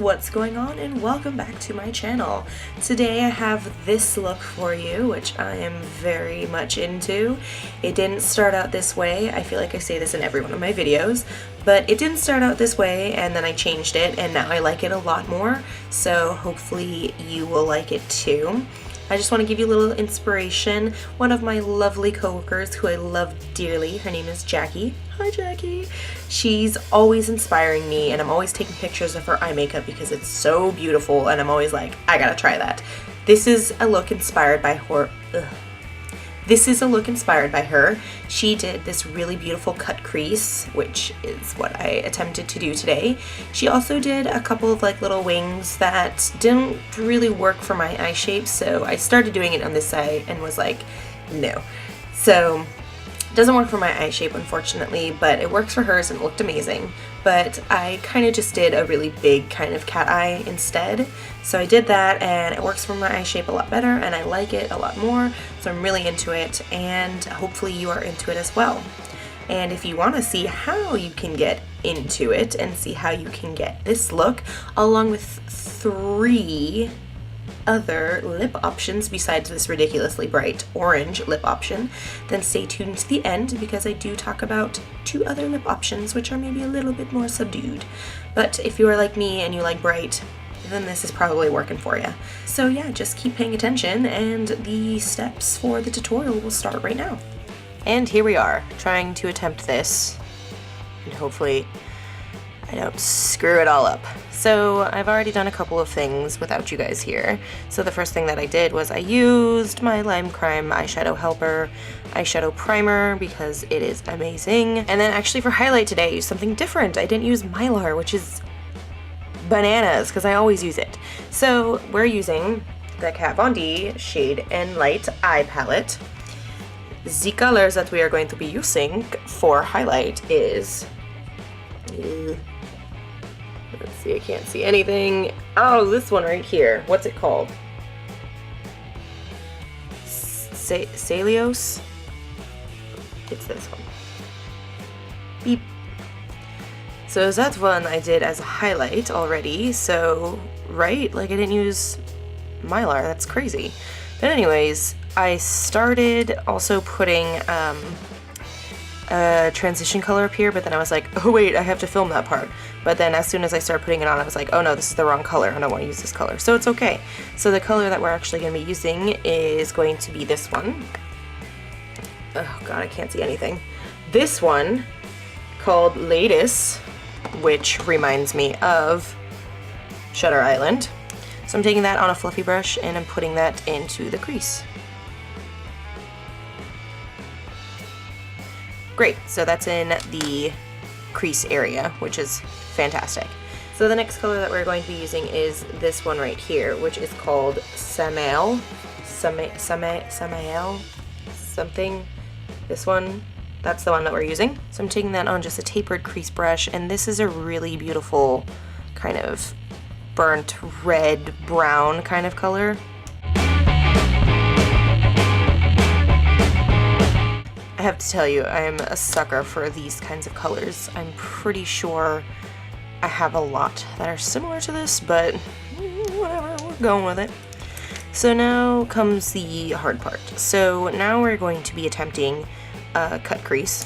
what's going on, and welcome back to my channel. Today I have this look for you, which I am very much into. It didn't start out this way. I feel like I say this in every one of my videos, but it didn't start out this way, and then I changed it, and now I like it a lot more, so hopefully you will like it too. I just want to give you a little inspiration. One of my lovely coworkers who I love dearly, her name is Jackie. Hi Jackie! She's always inspiring me, and I'm always taking pictures of her eye makeup because it's so beautiful, and I'm always like, I gotta try that. This is a look inspired by her. She did this really beautiful cut crease, which is what I attempted to do today. She also did a couple of like little wings that didn't really work for my eye shape, so I started doing it on this side and was like, no. So it doesn't work for my eye shape, unfortunately, but it works for hers and it looked amazing. But I kind of just did a really big kind of cat eye instead. So I did that, and it works for my eye shape a lot better, and I like it a lot more, so I'm really into it, and hopefully you are into it as well. And if you want to see how you can get into it and see how you can get this look, along with 3 other lip options besides this ridiculously bright orange lip option, then stay tuned to the end because I do talk about 2 other lip options which are maybe a little bit more subdued. But if you are like me and you like bright, then this is probably working for you. So yeah, just keep paying attention, and the steps for the tutorial will start right now. And here we are, trying to attempt this, and hopefully I don't screw it all up. So I've already done a couple of things without you guys here. So the first thing that I did was I used my Lime Crime Eyeshadow Helper eyeshadow primer because it is amazing. And then actually for highlight today I used something different. I didn't use Mylar, which is bananas because I always use it. So we're using the Kat Von D Shade and Light Eye Palette. The colors that we are going to be using for highlight is... let's see, I can't see anything. Oh, this one right here. What's it called? Celios? It's this one. Beep. So that one I did as a highlight already, so, right? Like, I didn't use Mylar, that's crazy. But anyways, I started also putting a transition color up here, but then I was like, oh wait, I have to film that part. But then as soon as I started putting it on, I was like, oh no, this is the wrong color, I don't want to use this color. So it's okay. So the color that we're actually going to be using is going to be this one. Oh god, I can't see anything. This one, called Lattice, which reminds me of Shutter Island. So I'm taking that on a fluffy brush and I'm putting that into the crease. Great, so that's in the crease area, which is fantastic. So the next color that we're going to be using is this one right here, which is called Samael. Samael? Something. This one. That's the one that we're using. So I'm taking that on just a tapered crease brush, and this is a really beautiful kind of burnt red brown kind of color. I have to tell you, I am a sucker for these kinds of colors. I'm pretty sure I have a lot that are similar to this, but whatever, we're going with it. So now comes the hard part. So now we're going to be attempting cut crease.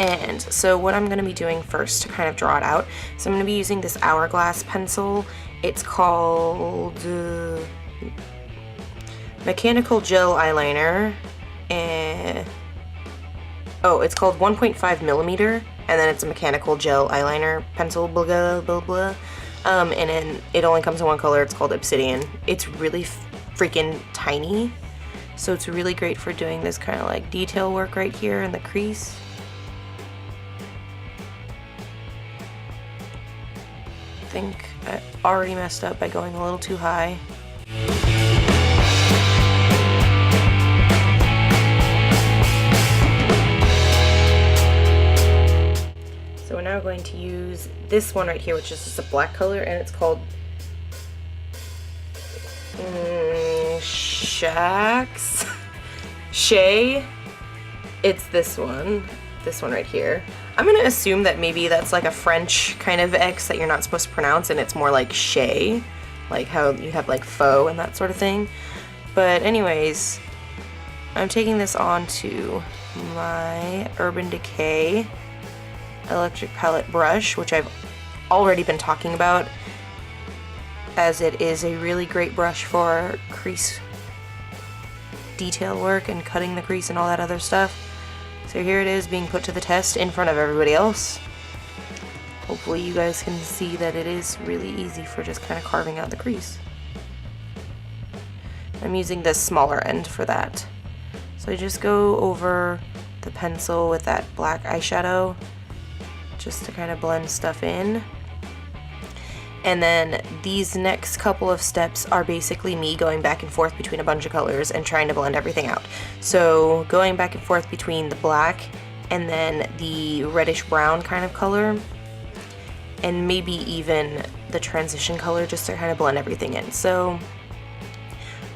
And so what I'm going to be doing first to kind of draw it out, so I'm going to be using this Hourglass pencil. It's called Mechanical Gel Eyeliner, and oh, it's called 1.5 millimeter, and then it's a mechanical gel eyeliner pencil, blah blah blah blah. And then it only comes in one color. It's called Obsidian. It's really freaking tiny, so it's really great for doing this kind of like detail work right here in the crease. I think I already messed up by going a little too high. So we're now going to use this one right here, which is just a black color, and it's called Shay. It's this one right here. I'm gonna assume that maybe that's like a French kind of X that you're not supposed to pronounce, and it's more like Shay, like how you have like faux and that sort of thing. But anyways, I'm taking this onto my Urban Decay electric palette brush, which I've already been talking about, as it is a really great brush for crease detail work and cutting the crease and all that other stuff. So here it is being put to the test in front of everybody else. Hopefully you guys can see that it is really easy for just kind of carving out the crease. I'm using the smaller end for that. So I just go over the pencil with that black eyeshadow just to kind of blend stuff in. And then these next couple of steps are basically me going back and forth between a bunch of colors and trying to blend everything out. So going back and forth between the black and then the reddish brown kind of color, and maybe even the transition color, just to kind of blend everything in. So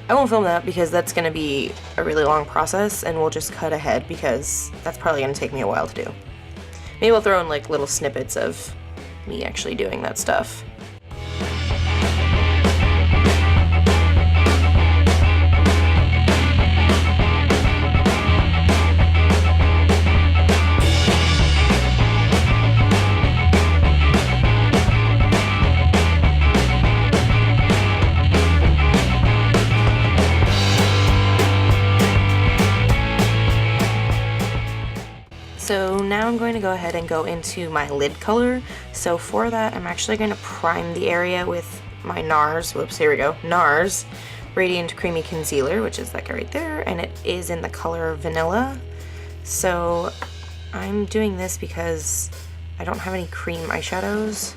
I won't film that because that's going to be a really long process, and we'll just cut ahead because that's probably going to take me a while to do. Maybe we'll throw in like little snippets of me actually doing that stuff. So now I'm going to go ahead and go into my lid color. So for that, I'm actually going to prime the area with my NARS, whoops, here we go, NARS Radiant Creamy Concealer, which is that guy right there, and it is in the color Vanilla. So I'm doing this because I don't have any cream eyeshadows,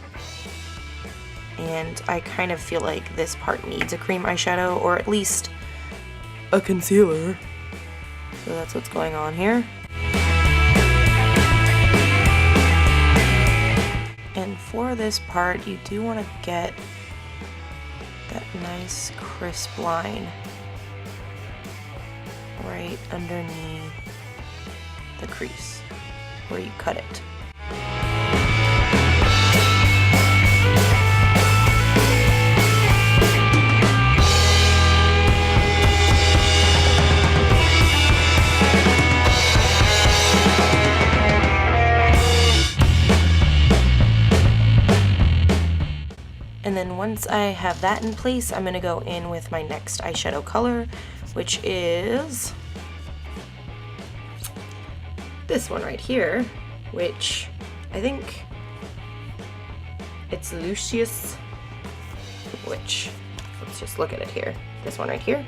and I kind of feel like this part needs a cream eyeshadow, or at least a concealer. So that's what's going on here. And for this part, you do want to get that nice crisp line right underneath the crease where you cut it. And then once I have that in place, I'm going to go in with my next eyeshadow color, which is this one right here, which I think it's Lucius, which, let's just look at it here. This one right here,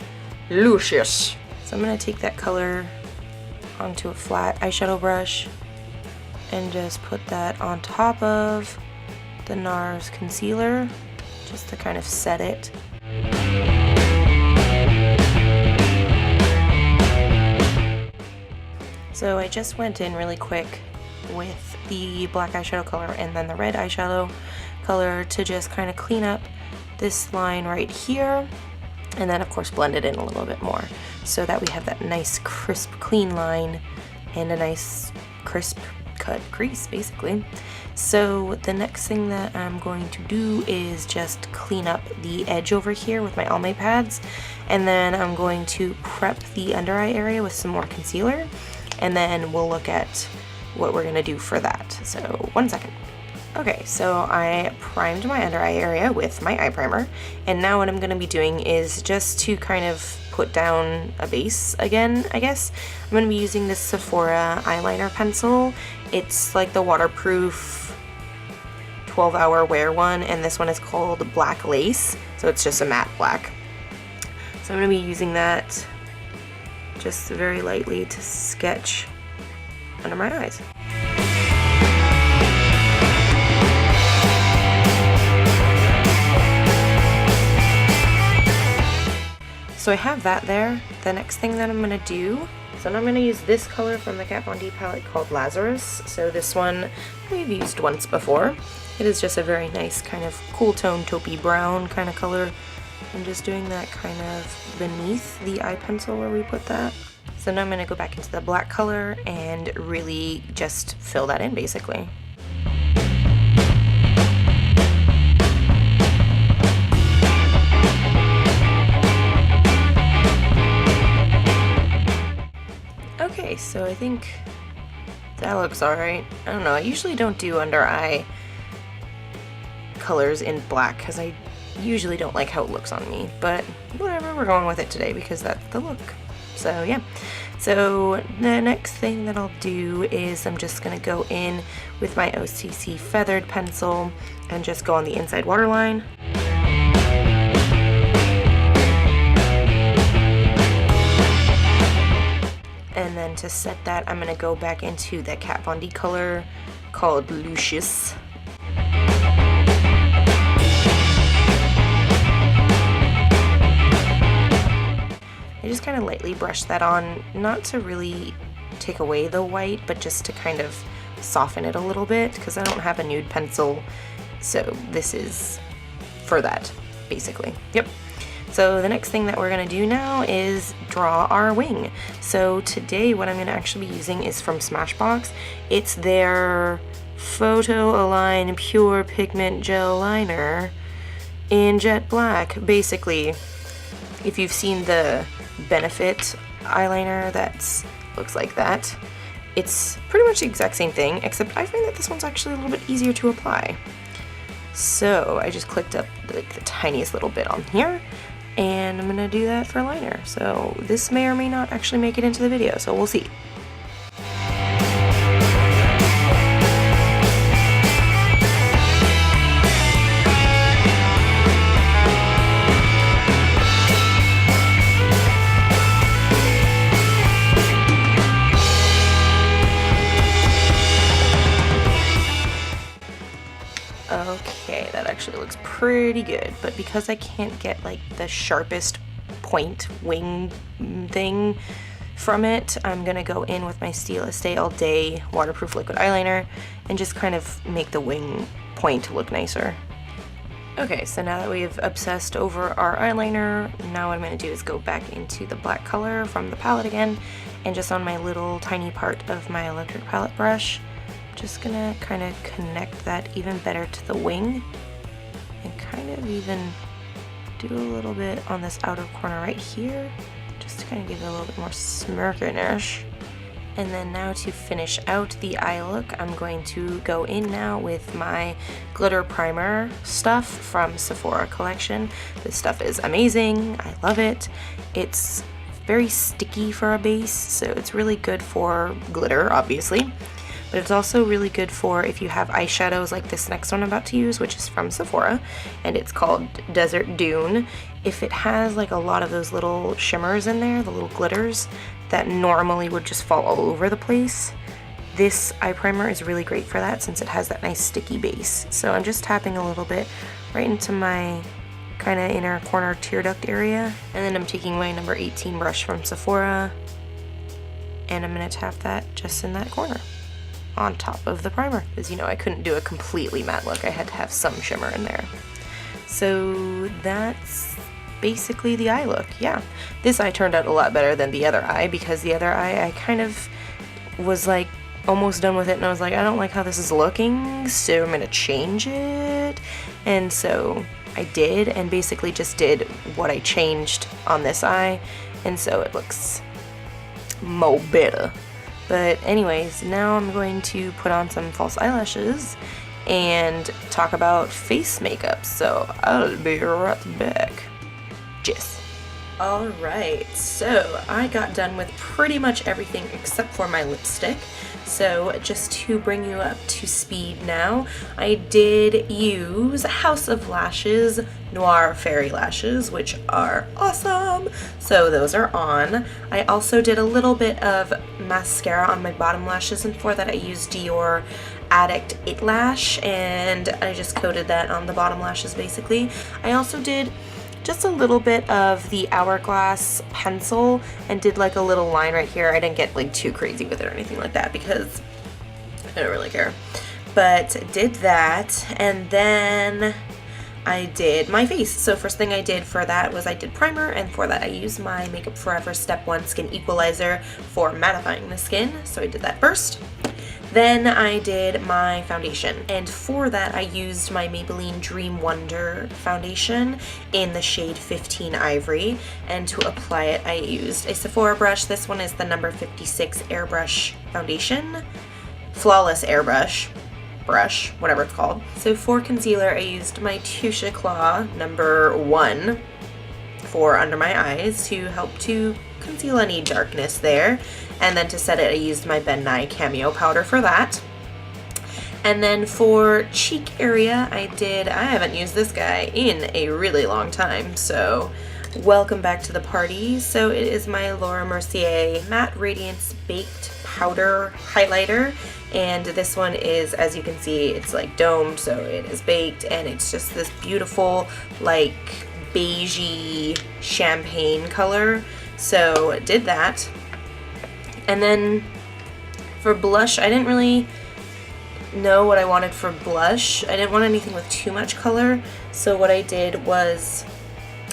Lucius. So I'm going to take that color onto a flat eyeshadow brush and just put that on top of the NARS concealer, just to kind of set it. So I just went in really quick with the black eyeshadow color and then the red eyeshadow color to just kind of clean up this line right here, and then of course blend it in a little bit more so that we have that nice crisp clean line and a nice crisp cut crease basically. So the next thing that I'm going to do is just clean up the edge over here with my Almay pads, and then I'm going to prep the under eye area with some more concealer, and then we'll look at what we're gonna do for that. So 1 second. Okay, so I primed my under eye area with my eye primer, and now what I'm gonna be doing is just to kind of put down a base again, I guess. I'm gonna be using this Sephora eyeliner pencil. It's like the waterproof 12-hour wear one, and this one is called Black Lace, so it's just a matte black. So I'm gonna be using that just very lightly to sketch under my eyes. So I have that there. The next thing that I'm gonna do, so now I'm gonna use this color from the Kat Von D palette called Lazarus. So this one we've used once before. It is just a very nice kind of cool tone taupey brown kind of color. I'm just doing that kind of beneath the eye pencil where we put that. So now I'm going to go back into the black color and really just fill that in basically. Okay, so I think that looks alright. I don't know, I usually don't do under eye colors in black because I usually don't like how it looks on me, but whatever, we're going with it today because that's the look. So yeah, so the next thing that I'll do is I'm just gonna go in with my OCC feathered pencil and just go on the inside waterline. And then to set that, I'm gonna go back into the Kat Von D color called Lucius. I just kind of lightly brush that on, not to really take away the white, but just to kind of soften it a little bit, because I don't have a nude pencil, so this is for that, basically. Yep. So the next thing that we're going to do now is draw our wing. So today what I'm going to actually be using is from Smashbox. It's their Photo Align Pure Pigment Gel Liner in jet black. Basically, if you've seen the Benefit eyeliner that looks like that, it's pretty much the exact same thing, except I find that this one's actually a little bit easier to apply. So I just clicked up like the tiniest little bit on here, and I'm gonna do that for liner. So this may or may not actually make it into the video, so we'll see. Okay, that actually looks pretty good, but because I can't get like the sharpest point wing thing from it, I'm gonna go in with my Stila Stay All Day waterproof liquid eyeliner and just kind of make the wing point look nicer. Okay, so now that we've obsessed over our eyeliner, now what I'm gonna do is go back into the black color from the palette again, and just on my little tiny part of my electric palette brush, just gonna kind of connect that even better to the wing, and kind of even do a little bit on this outer corner right here, just to kind of give it a little bit more smirkiness. And then now to finish out the eye look, I'm going to go in now with my glitter primer stuff from Sephora collection. This stuff is amazing, I love it. It's very sticky for a base, so it's really good for glitter, obviously. But it's also really good for if you have eyeshadows like this next one I'm about to use, which is from Sephora, and it's called Desert Dune. If it has like a lot of those little shimmers in there, the little glitters, that normally would just fall all over the place, this eye primer is really great for that since it has that nice sticky base. So I'm just tapping a little bit right into my kind of inner corner tear duct area, and then I'm taking my number 18 brush from Sephora, and I'm going to tap that just in that corner on top of the primer, because you know I couldn't do a completely matte look, I had to have some shimmer in there. So that's basically the eye look. Yeah, this eye turned out a lot better than the other eye, because the other eye I kind of was like almost done with it and I was like, I don't like how this is looking, so I'm gonna change it. And so I did, and basically just did what I changed on this eye, and so it looks mo better. But anyways, now I'm going to put on some false eyelashes and talk about face makeup, so I'll be right back. Jess. Alright, so I got done with pretty much everything except for my lipstick. So just to bring you up to speed now, I did use House of Lashes Noir Fairy Lashes, which are awesome. So those are on. I also did a little bit of mascara on my bottom lashes, and for that I used Dior Addict It Lash, and I just coated that on the bottom lashes basically. I also did just a little bit of the Hourglass pencil and did like a little line right here. I didn't get like too crazy with it or anything like that because I don't really care. But did that, and then I did my face. So first thing I did for that was I did primer, and for that I used my Makeup Forever Step 1 Skin Equalizer for mattifying the skin. So I did that first. Then I did my foundation, and for that I used my Maybelline Dream Wonder foundation in the shade 15 Ivory, and to apply it I used a Sephora brush. This one is the number 56 Airbrush foundation, Flawless Airbrush brush, whatever it's called. So for concealer I used my Touche Eclat number 1 for under my eyes to help to conceal any darkness there. And then to set it, I used my Ben Nye Cameo powder for that. And then for cheek area, I haven't used this guy in a really long time, so welcome back to the party. So it is my Laura Mercier Matte Radiance Baked Powder Highlighter. And this one is, as you can see, it's like domed, so it is baked, and it's just this beautiful, like, beigey champagne color. So did that. And then for blush, I didn't really know what I wanted for blush. I didn't want anything with too much color. So what I did was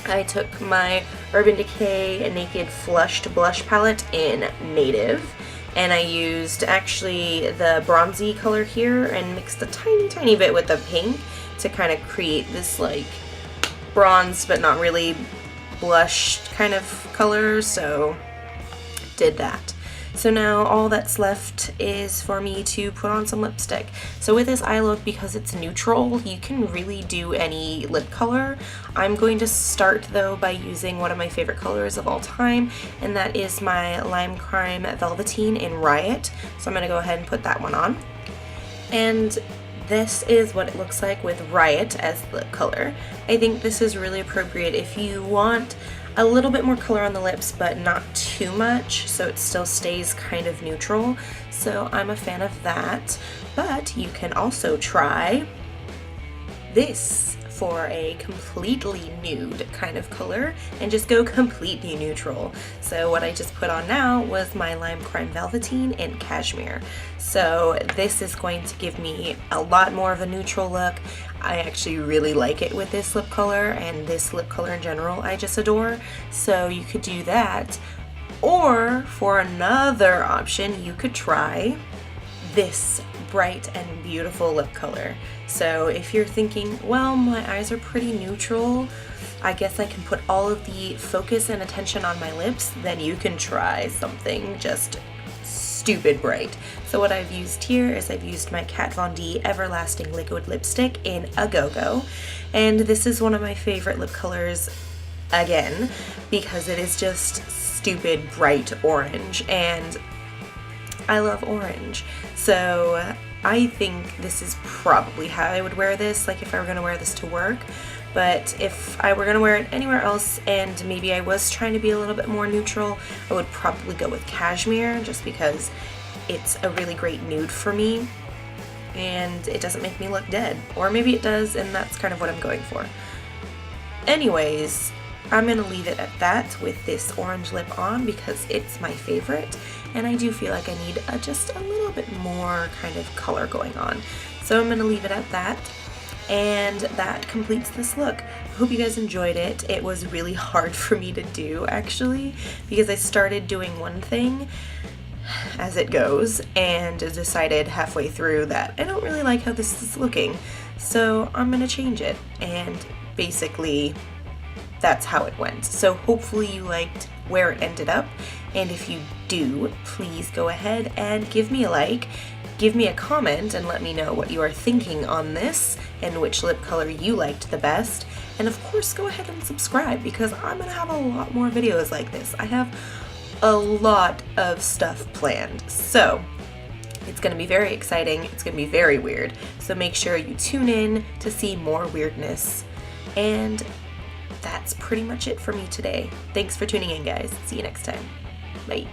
I took my Urban Decay Naked Flushed Blush Palette in Native, and I used actually the bronzy color here and mixed a tiny bit with the pink to kind of create this like bronze but not really blush kind of color. So did that. So now all that's left is for me to put on some lipstick. So with this eye look, because it's neutral, you can really do any lip color. I'm going to start though by using one of my favorite colors of all time, and that is my Lime Crime Velveteen in Riot. So I'm going to go ahead and put that one on. And this is what it looks like with Riot as the lip color. I think this is really appropriate if you want a little bit more color on the lips, but not too much, so it still stays kind of neutral. So I'm a fan of that. But you can also try this for a completely nude kind of color and just go completely neutral. So what I just put on now was my Lime Crime Velveteen in Cashmere. So this is going to give me a lot more of a neutral look. I actually really like it with this lip color, and this lip color in general I just adore. So you could do that, or for another option you could try this bright and beautiful lip color. So if you're thinking, well, my eyes are pretty neutral, I guess I can put all of the focus and attention on my lips, then you can try something just stupid bright. So what I've used here is I've used my Kat Von D Everlasting Liquid Lipstick in A Go-Go, and this is one of my favorite lip colors again because it is just stupid bright orange, and I love orange. So I think this is probably how I would wear this, like if I were going to wear this to work. But if I were going to wear it anywhere else and maybe I was trying to be a little bit more neutral, I would probably go with Cashmere, just because it's a really great nude for me and it doesn't make me look dead. Or maybe it does, and that's kind of what I'm going for. Anyways, I'm going to leave it at that with this orange lip on because it's my favorite, and I do feel like I need just a little bit more kind of color going on. So I'm going to leave it at that. And that completes this look. I hope you guys enjoyed it. It was really hard for me to do, actually, because I started doing one thing as it goes and decided halfway through that I don't really like how this is looking, so I'm gonna change it, and basically that's how it went. So hopefully you liked where it ended up, and if you do, please go ahead and give me a like. Give me a comment and let me know what you are thinking on this and which lip color you liked the best. And of course, go ahead and subscribe because I'm going to have a lot more videos like this. I have a lot of stuff planned. So it's going to be very exciting. It's going to be very weird. So make sure you tune in to see more weirdness. And that's pretty much it for me today. Thanks for tuning in, guys. See you next time. Bye.